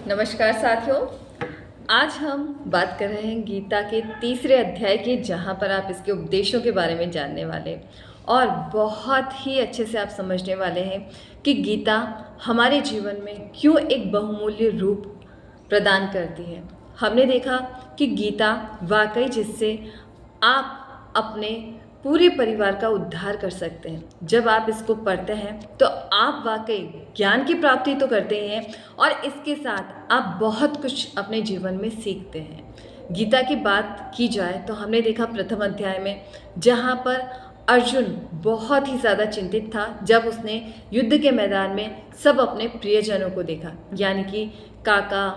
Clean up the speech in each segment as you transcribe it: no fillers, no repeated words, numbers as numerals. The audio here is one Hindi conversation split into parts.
नमस्कार साथियों। आज हम बात कर रहे हैं गीता के तीसरे अध्याय की, जहाँ पर आप इसके उपदेशों के बारे में जानने वाले और बहुत ही अच्छे से आप समझने वाले हैं कि गीता हमारे जीवन में क्यों एक बहुमूल्य रूप प्रदान करती है। हमने देखा कि गीता वाकई जिससे आप अपने पूरे परिवार का उद्धार कर सकते हैं। जब आप इसको पढ़ते हैं तो आप वाकई ज्ञान की प्राप्ति तो करते हैं और इसके साथ आप बहुत कुछ अपने जीवन में सीखते हैं। गीता की बात की जाए तो हमने देखा प्रथम अध्याय में, जहाँ पर अर्जुन बहुत ही ज़्यादा चिंतित था जब उसने युद्ध के मैदान में सब अपने प्रियजनों को देखा, यानी कि काका,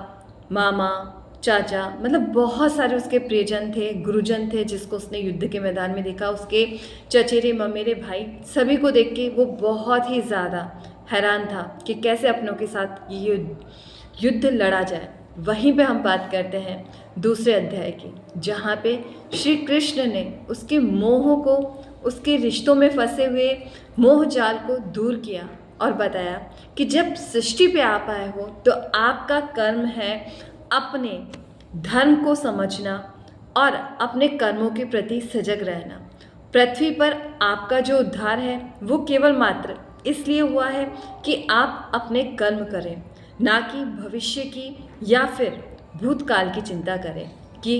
मामा, चाचा, मतलब बहुत सारे उसके प्रियजन थे, गुरुजन थे जिसको उसने युद्ध के मैदान में देखा। उसके चचेरे ममेरे भाई सभी को देख के वो बहुत ही ज़्यादा हैरान था कि कैसे अपनों के साथ ये युद्ध लड़ा जाए। वहीं पे हम बात करते हैं दूसरे अध्याय की, जहाँ पे श्री कृष्ण ने उसके मोह को, उसके रिश्तों में फंसे हुए मोह जाल को दूर किया और बताया कि जब सृष्टि पे आप आए हो तो आपका कर्म है अपने धर्म को समझना और अपने कर्मों के प्रति सजग रहना। पृथ्वी पर आपका जो उद्धार है वो केवल मात्र इसलिए हुआ है कि आप अपने कर्म करें, ना कि भविष्य की या फिर भूतकाल की चिंता करें कि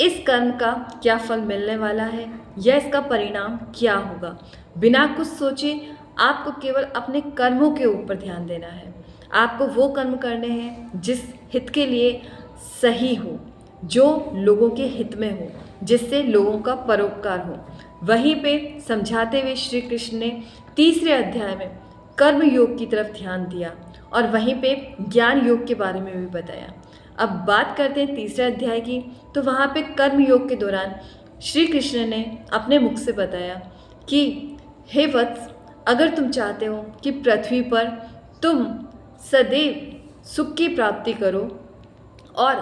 इस कर्म का क्या फल मिलने वाला है या इसका परिणाम क्या होगा। बिना कुछ सोचे आपको केवल अपने कर्मों के ऊपर ध्यान देना है। आपको वो कर्म करने हैं जिस हित के लिए सही हो, जो लोगों के हित में हो, जिससे लोगों का परोपकार हो। वहीं पे समझाते हुए श्री कृष्ण ने तीसरे अध्याय में कर्म योग की तरफ ध्यान दिया और वहीं पे ज्ञान योग के बारे में भी बताया। अब बात करते हैं तीसरे अध्याय की, तो वहाँ पे कर्म योग के दौरान श्री कृष्ण ने अपने मुख से बताया कि हे वत्स, अगर तुम चाहते हो कि पृथ्वी पर तुम सदैव सुख की प्राप्ति करो और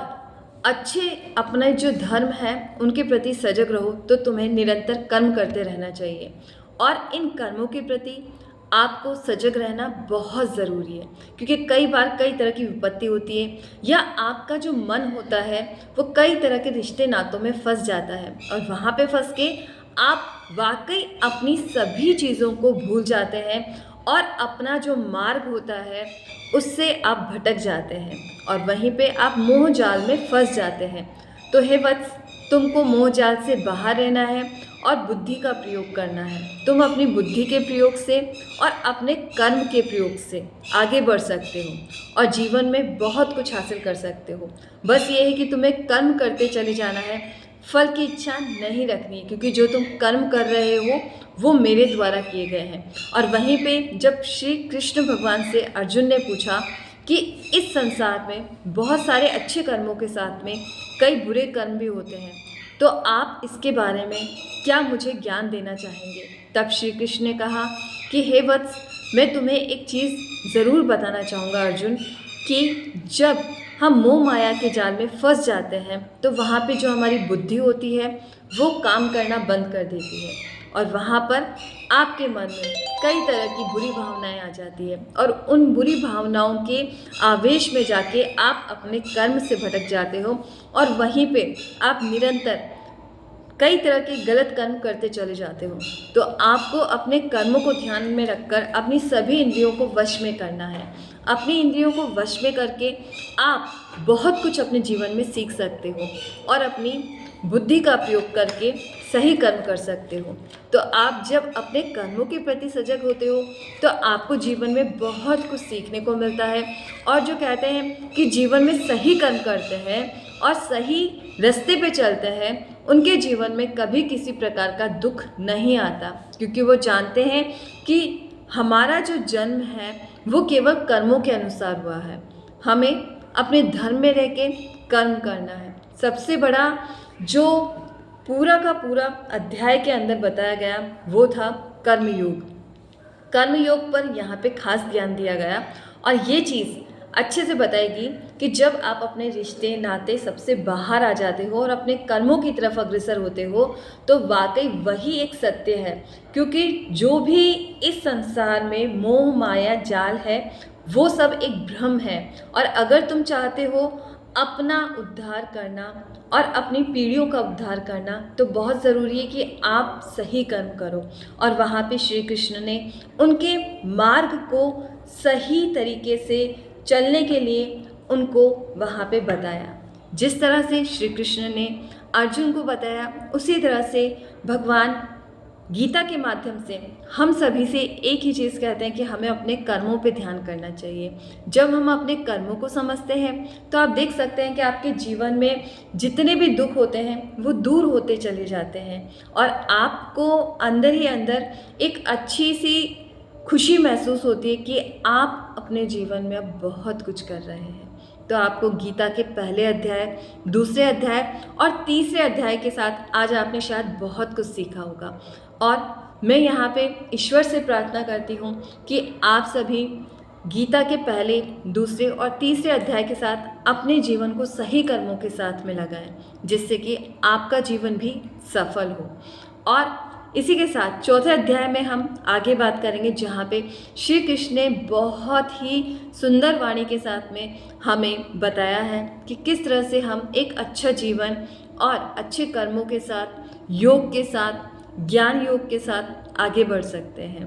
अच्छे अपने जो धर्म है उनके प्रति सजग रहो, तो तुम्हें निरंतर कर्म करते रहना चाहिए। और इन कर्मों के प्रति आपको सजग रहना बहुत ज़रूरी है, क्योंकि कई बार कई तरह की विपत्ति होती है या आपका जो मन होता है वो कई तरह के रिश्ते नातों में फंस जाता है और वहाँ पे फंस के आप वाकई अपनी सभी चीज़ों को भूल जाते हैं और अपना जो मार्ग होता है उससे आप भटक जाते हैं और वहीं पे आप मोह जाल में फंस जाते हैं। तो हे वत्स, तुमको मोह जाल से बाहर रहना है और बुद्धि का प्रयोग करना है। तुम अपनी बुद्धि के प्रयोग से और अपने कर्म के प्रयोग से आगे बढ़ सकते हो और जीवन में बहुत कुछ हासिल कर सकते हो। बस ये है कि तुम्हें कर्म करते चले जाना है, फल की इच्छा नहीं रखनी है, क्योंकि जो तुम कर्म कर रहे हो वो मेरे द्वारा किए गए हैं। और वहीं पे जब श्री कृष्ण भगवान से अर्जुन ने पूछा कि इस संसार में बहुत सारे अच्छे कर्मों के साथ में कई बुरे कर्म भी होते हैं, तो आप इसके बारे में क्या मुझे ज्ञान देना चाहेंगे। तब श्री कृष्ण ने कहा कि हे वत्स, मैं तुम्हें एक चीज़ ज़रूर बताना चाहूँगा अर्जुन, कि जब हम मोह माया के जाल में फंस जाते हैं तो वहाँ पे जो हमारी बुद्धि होती है वो काम करना बंद कर देती है और वहाँ पर आपके मन में कई तरह की बुरी भावनाएं आ जाती है और उन बुरी भावनाओं के आवेश में जाके आप अपने कर्म से भटक जाते हो और वहीं पे आप निरंतर कई तरह के गलत कर्म करते चले जाते हो। तो आपको अपने कर्मों को ध्यान में रखकर अपनी सभी इंद्रियों को वश में करना है। अपनी इंद्रियों को वश में करके आप बहुत कुछ अपने जीवन में सीख सकते हो और अपनी बुद्धि का प्रयोग करके सही कर्म कर सकते हो। तो आप जब अपने कर्मों के प्रति सजग होते हो तो आपको जीवन में बहुत कुछ सीखने को मिलता है। और जो कहते हैं कि जीवन में सही कर्म करते हैं और सही रास्ते पे चलते हैं, उनके जीवन में कभी किसी प्रकार का दुख नहीं आता, क्योंकि वो जानते हैं कि हमारा जो जन्म है वो केवल कर्मों के अनुसार हुआ है। हमें अपने धर्म में रह के कर्म करना है। सबसे बड़ा जो पूरा का पूरा अध्याय के अंदर बताया गया वो था कर्मयोग। कर्मयोग पर यहाँ पे खास ध्यान दिया गया और ये चीज़ अच्छे से बताएगी कि जब आप अपने रिश्ते नाते सबसे बाहर आ जाते हो और अपने कर्मों की तरफ अग्रसर होते हो तो वाकई वही एक सत्य है, क्योंकि जो भी इस संसार में मोह माया जाल है वो सब एक भ्रम है। और अगर तुम चाहते हो अपना उद्धार करना और अपनी पीढ़ियों का उद्धार करना, तो बहुत ज़रूरी है कि आप सही कर्म करो। और वहाँ पे श्री कृष्ण ने उनके मार्ग को सही तरीके से चलने के लिए उनको वहाँ पे बताया। जिस तरह से श्री कृष्ण ने अर्जुन को बताया, उसी तरह से भगवान गीता के माध्यम से हम सभी से एक ही चीज़ कहते हैं कि हमें अपने कर्मों पे ध्यान करना चाहिए। जब हम अपने कर्मों को समझते हैं तो आप देख सकते हैं कि आपके जीवन में जितने भी दुख होते हैं वो दूर होते चले जाते हैं और आपको अंदर ही अंदर एक अच्छी सी खुशी महसूस होती है कि आप अपने जीवन में अब बहुत कुछ कर रहे हैं। तो आपको गीता के पहले अध्याय, दूसरे अध्याय और तीसरे अध्याय के साथ आज आपने शायद बहुत कुछ सीखा होगा। और मैं यहाँ पे ईश्वर से प्रार्थना करती हूँ कि आप सभी गीता के पहले, दूसरे और तीसरे अध्याय के साथ अपने जीवन को सही कर्मों के साथ में लगाएं, जिससे कि आपका जीवन भी सफल हो। और इसी के साथ चौथे अध्याय में हम आगे बात करेंगे, जहाँ पे श्री कृष्ण ने बहुत ही सुंदर वाणी के साथ में हमें बताया है कि किस तरह से हम एक अच्छा जीवन और अच्छे कर्मों के साथ, योग के साथ, ज्ञान योग के साथ आगे बढ़ सकते हैं।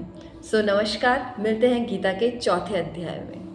नमस्कार, मिलते हैं गीता के चौथे अध्याय में।